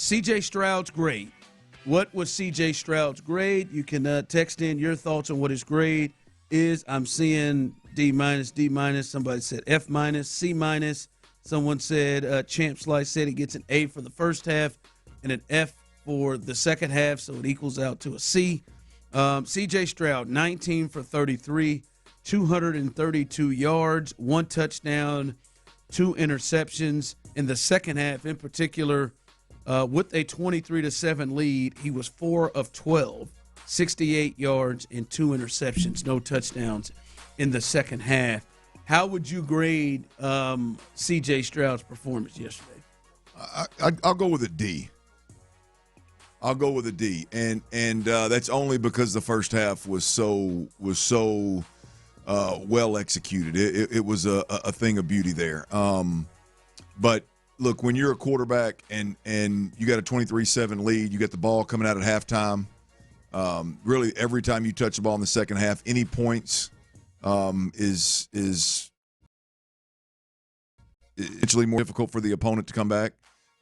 C.J. Stroud's grade. What was C.J. Stroud's grade? You can text in your thoughts on what his grade is. I'm seeing D minus, D minus. Somebody said F minus, C minus. Someone said Champ Slice said he gets an A for the first half and an F for the second half, so it equals out to a C. C.J. Stroud, 19 for 33, 232 yards, 1 touchdown, 2 interceptions. In the second half, in particular, with a 23-7 lead, he was 4 of 12, 68 yards and 2 interceptions, no touchdowns in the second half. How would you grade C.J. Stroud's performance yesterday? I'll go with a D. I'll go with a D, and that's only because the first half was so well executed. It was a thing of beauty there. But look, when you're a quarterback and you got a 23-7 lead, you got the ball coming out at halftime. Really, every time you touch the ball in the second half, any points is actually more difficult for the opponent to come back,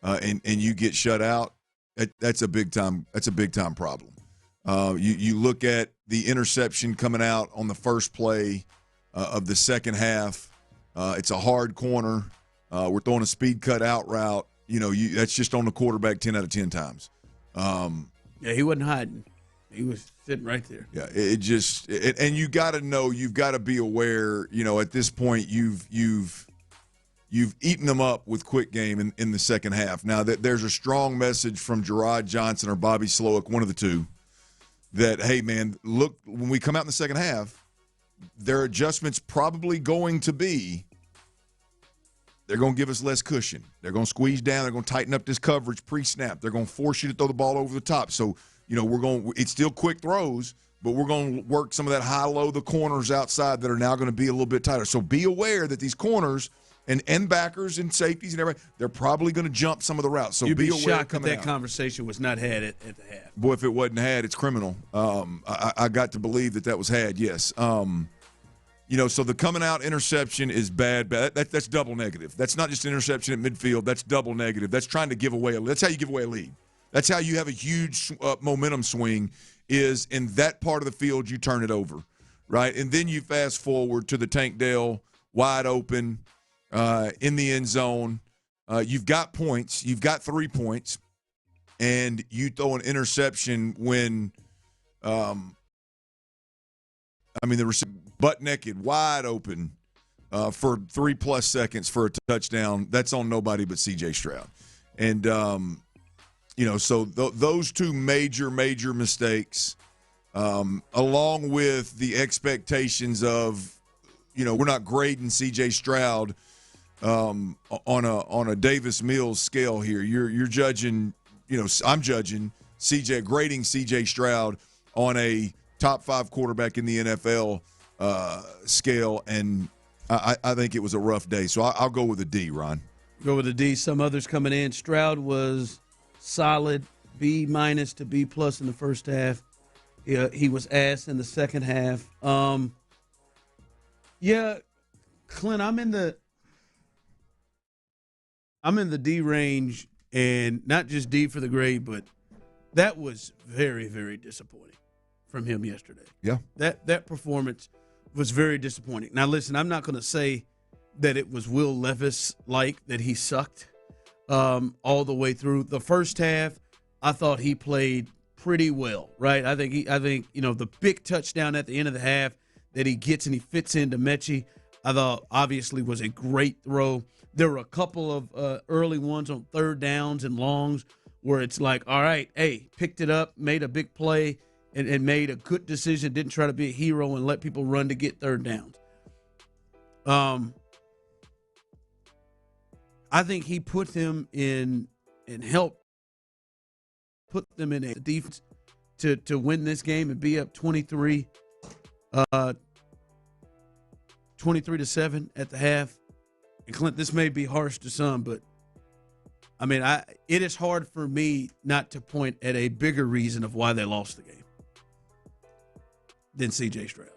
and you get shut out. That's a big time. That's a big time problem. You look at the interception coming out on the first play of the second half. It's a hard corner. We're throwing a speed cut out route. That's just on the quarterback 10 out of 10 times. Yeah, he wasn't hiding. He was sitting right there. Yeah, and you got to know, you've got to be aware. At this point, you've eaten them up with quick game in the second half. Now, there's a strong message from Gerard Johnson or Bobby Slowick, one of the two, that, hey, man, look, when we come out in the second half, their adjustment's probably going to be they're going to give us less cushion. They're going to squeeze down. They're going to tighten up this coverage pre-snap. They're going to force you to throw the ball over the top. So, it's still quick throws, but we're going to work some of that high-low, the corners outside that are now going to be a little bit tighter. So be aware that these corners – and end backers and safeties and everything, they're probably going to jump some of the routes. So you'd be aware shocked that out. Conversation was not had at the half. Boy, if it wasn't had, it's criminal. I got to believe that was had, yes. So the coming out interception is bad. That's double negative. That's not just an interception at midfield. That's double negative. That's trying to give away that's how you give away a lead. That's how you have a huge momentum swing, is in that part of the field you turn it over, right? And then you fast forward to the Tank Dell wide open, in the end zone. You've got points. You've got 3 points. And you throw an interception when, the receiver butt naked, wide open for 3+ seconds for a touchdown. That's on nobody but C.J. Stroud. And, so those two major mistakes, along with the expectations of, we're not grading C.J. Stroud on a Davis Mills scale here. You're judging, I'm judging grading C.J. Stroud on a top 5 quarterback in the NFL scale, and I think it was a rough day. So I'll go with a D, Ron. Go with a D. Some others coming in. Stroud was solid, B- to B+ in the first half. He was ass in the second half. Clint, I'm in the D range, and not just D for the grade, but that was very, very disappointing from him yesterday. Yeah. That performance was very disappointing. Now, listen, I'm not going to say that it was Will Levis-like, that he sucked all the way through. The first half, I thought he played pretty well, right? I think the big touchdown at the end of the half that he gets and he fits into Mechie, I thought obviously was a great throw. There were a couple of early ones on third downs and longs where it's like, all right, hey, picked it up, made a big play, and made a good decision, didn't try to be a hero and let people run to get third downs. I think he put them in and helped put them in a defense to win this game and be up 23-7 at the half. And Clint, this may be harsh to some, but it is hard for me not to point at a bigger reason of why they lost the game than C.J. Stroud.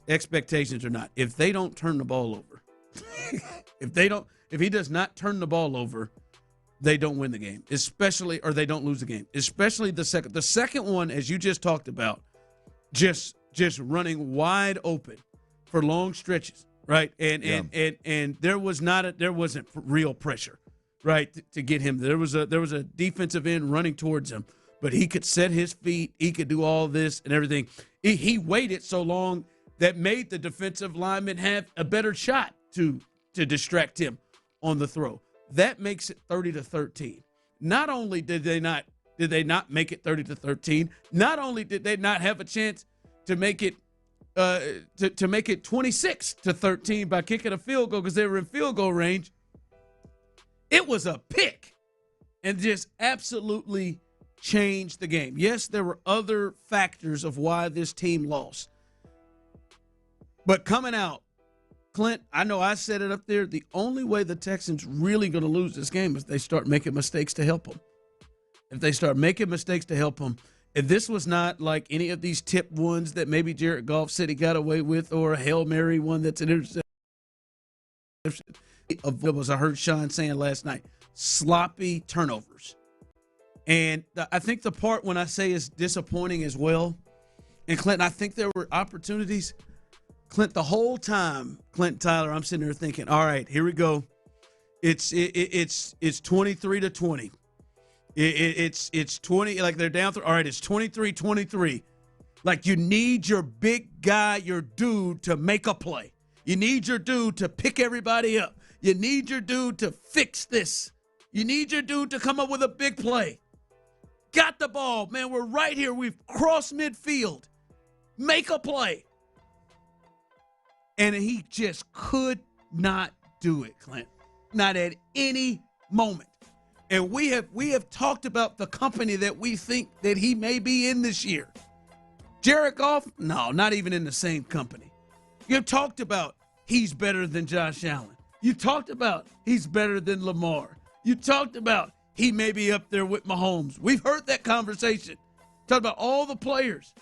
Expectations or not, if they don't turn the ball over, if he does not turn the ball over, they don't win the game, or they don't lose the game, especially the second. The second one, as you just talked about, just running wide open for long stretches, right? And there wasn't real pressure, right, to get him. There was a defensive end running towards him, but he could set his feet, he could do all this and everything. He waited so long that made the defensive lineman have a better shot to distract him on the throw. That makes it 30-13. Not only did they not make it 30-13, not only did they not have a chance to make it to make it 26-13 by kicking a field goal because they were in field goal range, it was a pick and just absolutely changed the game. Yes, there were other factors of why this team lost. But coming out, Clint, I know I said it up there, the only way the Texans really going to lose this game is they start making mistakes to help them. If they start making mistakes to help them, if this was not like any of these tip ones that maybe Jared Goff said he got away with, or a Hail Mary one that's an interception, as I heard Sean saying last night, sloppy turnovers. And I think the part when I say is disappointing as well, and Clint, I think there were opportunities – Clint, the whole time, Clint and Tyler, I'm sitting there thinking, all right, here we go. It's 23-20. It's 20, like they're down through. All right, it's 23-23. Like you need your big guy, your dude to make a play. You need your dude to pick everybody up. You need your dude to fix this. You need your dude to come up with a big play. Got the ball, man. We're right here. We've crossed midfield. Make a play. And he just could not do it, Clint. Not at any moment. And we have talked about the company that we think that he may be in this year. Jared Goff, no, not even in the same company. You've talked about he's better than Josh Allen. You talked about he's better than Lamar. You talked about he may be up there with Mahomes. We've heard that conversation. Talked about all the players.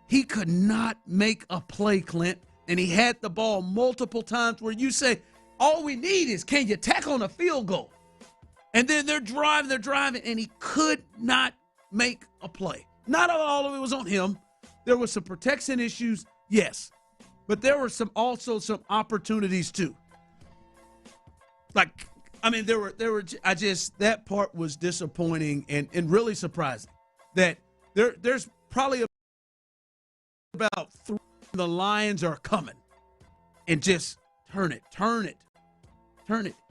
He could not make a play, Clint. And he had the ball multiple times where you say, all we need is, can you tack on a field goal? And then they're driving, and he could not make a play. Not all of it was on him. There were some protection issues, yes. But there were also some opportunities too. That part was disappointing and really surprising. That there's probably about 3. The Lions are coming, and just turn it.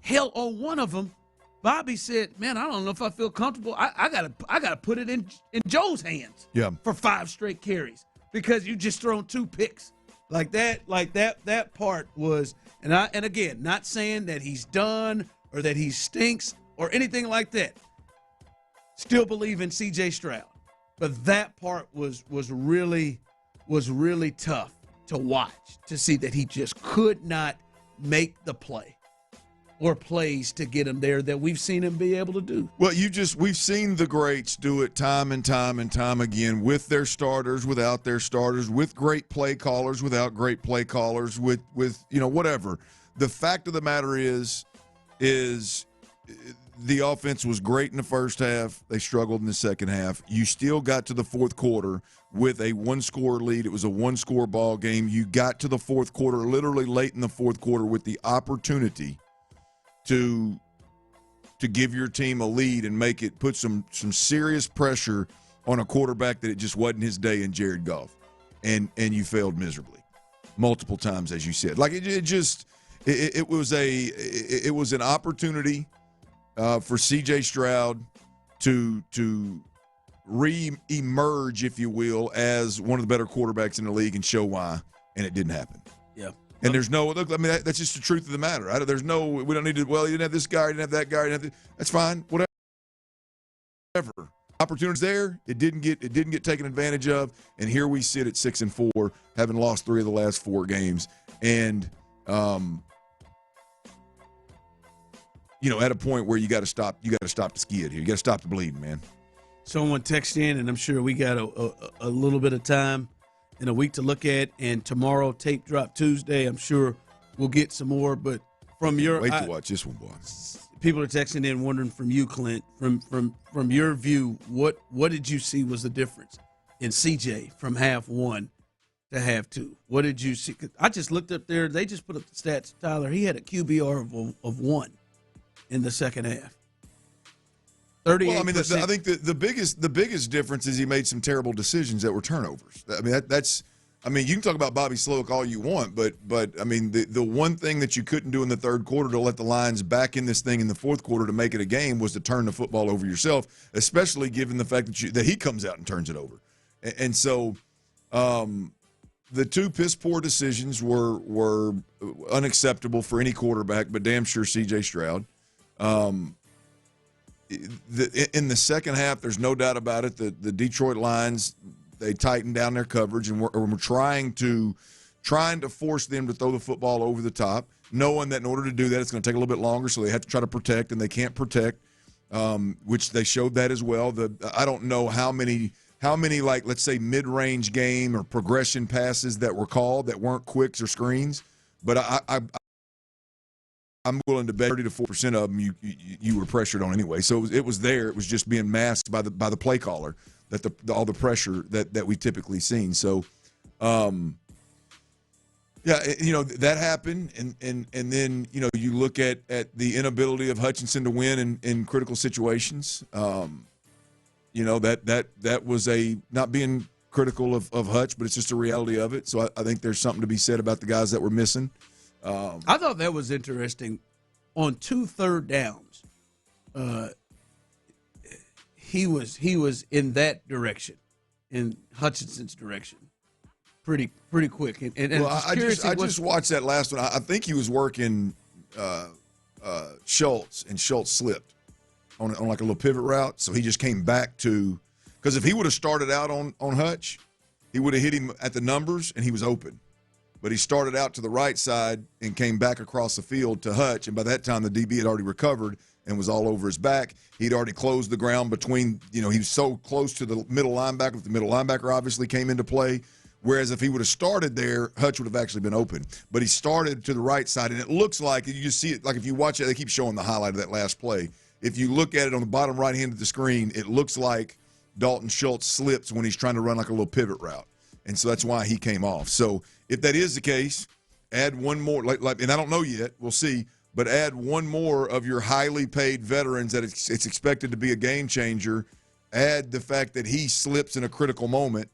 Hell, on one of them, Bobby said, "Man, I don't know if I feel comfortable. I gotta put it in Joe's hands. Yeah. For 5 straight carries because you just thrown 2 picks like that. That part was, and again, not saying that he's done or that he stinks or anything like that. Still believe in C.J. Stroud, but that part was really tough to watch, to see that he just could not make the play or plays to get him there that we've seen him be able to do. Well, we've seen the greats do it time and time and time again with their starters, without their starters, with great play callers, without great play callers, with whatever. The fact of the matter is the offense was great in the first half. They struggled in the second half. You still got to the fourth quarter with a 1-score lead. It was a 1-score ball game. You got to the fourth quarter, literally late in the fourth quarter, with the opportunity to give your team a lead and put some serious pressure on a quarterback that it just wasn't his day in Jared Goff. And you failed miserably multiple times, as you said. Like it was an opportunity for C.J. Stroud to re-emerge, if you will, as one of the better quarterbacks in the league and show why, and it didn't happen. Yeah. And there's no – look, I mean, that's just the truth of the matter. There's no – we don't need to – well, you didn't have this guy, you didn't have that guy. That's fine, whatever. Opportunity's there. It didn't get taken advantage of, and here we sit at 6-4, having lost 3 of the last 4 games. And at a point where you got to stop the skid here. You got to stop the bleeding, man. Someone texted in, and I'm sure we got a little bit of time in a week to look at, and tomorrow, Tape Drop Tuesday, I'm sure we'll get some more. But from your – wait to watch this one, boy. People are texting in wondering from you, Clint, from your view, what did you see was the difference in CJ from half one to half two? What did you see? 'Cause I just looked up there. They just put up the stats. Tyler, he had a QBR of 1 in the second half. 38%. Well, I mean, I think the biggest difference is he made some terrible decisions that were turnovers. I mean, that's. I mean, you can talk about Bobby Slowick all you want, but I mean, the one thing that you couldn't do in the third quarter to let the Lions back in this thing in the fourth quarter to make it a game was to turn the football over yourself, especially given the fact that he comes out and turns it over. And so the two piss-poor decisions were unacceptable for any quarterback, but damn sure C.J. Stroud. In the second half, there's no doubt about it, the Detroit Lions – they tightened down their coverage, and we're trying to force them to throw the football over the top, knowing that in order to do that, it's going to take a little bit longer, so they have to try to protect, and they can't protect, which they showed that as well. I don't know how many like, let's say, mid-range game or progression passes that were called that weren't quicks or screens, but I'm willing to bet 30 to 4% of them you were pressured on anyway. So it was there. It was just being masked by the play caller. That all the pressure that we typically seen. So, yeah, that happened, and then you look at the inability of Hutchinson to win in critical situations. That was not being critical of Hutch, but it's just a reality of it. So I think there's something to be said about the guys that were missing. I thought that was interesting. On 2 third downs, he was in that direction, in Hutchinson's direction, pretty quick. And well, I just watched that last one. I think he was working Schultz, and Schultz slipped on like a little pivot route, so he just came back to, because if he would have started out on Hutch, he would have hit him at the numbers, and he was open. But he started out to the right side and came back across the field to Hutch, and by that time the DB had already recovered and was all over his back. He'd already closed the ground between, he was so close to the middle linebacker. The middle linebacker obviously came into play, whereas if he would have started there, Hutch would have actually been open. But he started to the right side, and it looks like, you just see it, like if you watch it, they keep showing the highlight of that last play. If you look at it on the bottom right hand of the screen, it looks like Dalton Schultz slips when he's trying to run like a little pivot route. And so that's why he came off. So if that is the case, add one more, and I don't know yet, we'll see, but add one more of your highly paid veterans that it's expected to be a game changer. Add the fact that he slips in a critical moment,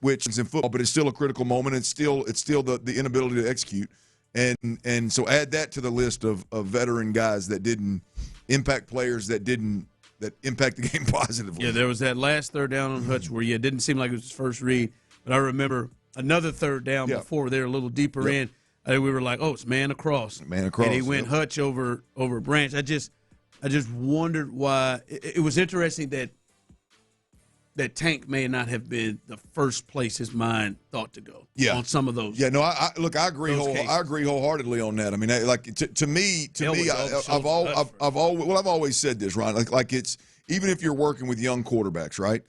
which is in football, but it's still a critical moment. It's still the inability to execute. And so add that to the list of veteran guys that didn't impact players that impact the game positively. Yeah, there was that last third down on Hutch where it didn't seem like it was his first read, but I remember another third down before they were a little deeper in. We were like, oh, it's man across. Man across. And he went Hutch over Branch. I just wondered why. It was interesting that Tank may not have been the first place his mind thought to go on some of those. Yeah, no, I agree. I agree wholeheartedly on that. I mean, to me, I've always said this, Ron. Like it's, even if you're working with young quarterbacks, right?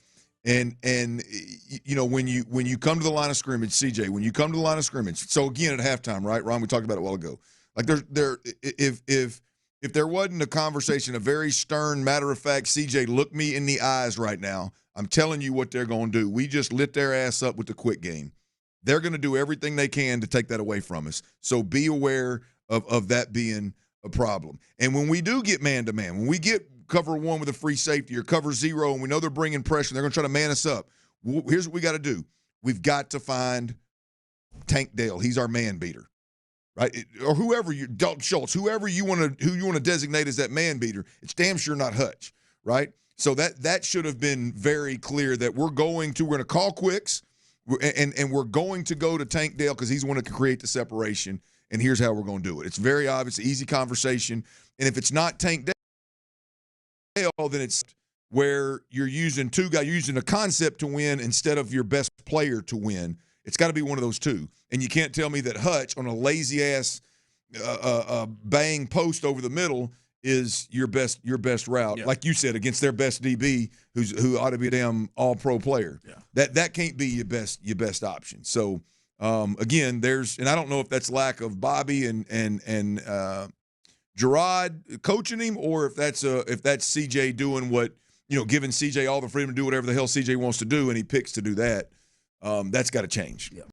And when you come to the line of scrimmage, CJ, when you come to the line of scrimmage, so again at halftime, right, Ron? We talked about it a while ago. Like if there wasn't a conversation, a very stern, matter of fact, CJ, look me in the eyes right now. I'm telling you what they're going to do. We just lit their ass up with the quick game. They're going to do everything they can to take that away from us. So be aware of that being a problem. And when we do get man-to-man, when we get cover one with a free safety or cover zero and we know they're bringing pressure, they're going to try to man us up. Here's what we got to do. We've got to find Tank Dell. He's our man beater, right? Or whoever Dalton Schultz, who you want to designate as that man beater. It's damn sure not Hutch, right? So that should have been very clear that we're going to call quicks, and we're going to go to Tank Dell because he's the one that can create the separation, and here's how we're going to do it. It's very obvious, easy conversation, and if it's not Tank Dell, then it's where you're using two guys, you're using a concept to win instead of your best player to win. It's got to be one of those two, and you can't tell me that Hutch on a lazy-ass bang post over the middle is your best route, like you said, against their best DB, who ought to be a damn all-pro player. Yeah. That can't be your best option. So again, and I don't know if that's lack of Bobby and Gerard coaching him, or if that's CJ doing what, giving CJ all the freedom to do whatever the hell CJ wants to do, and he picks to do that. That's got to change. Yeah.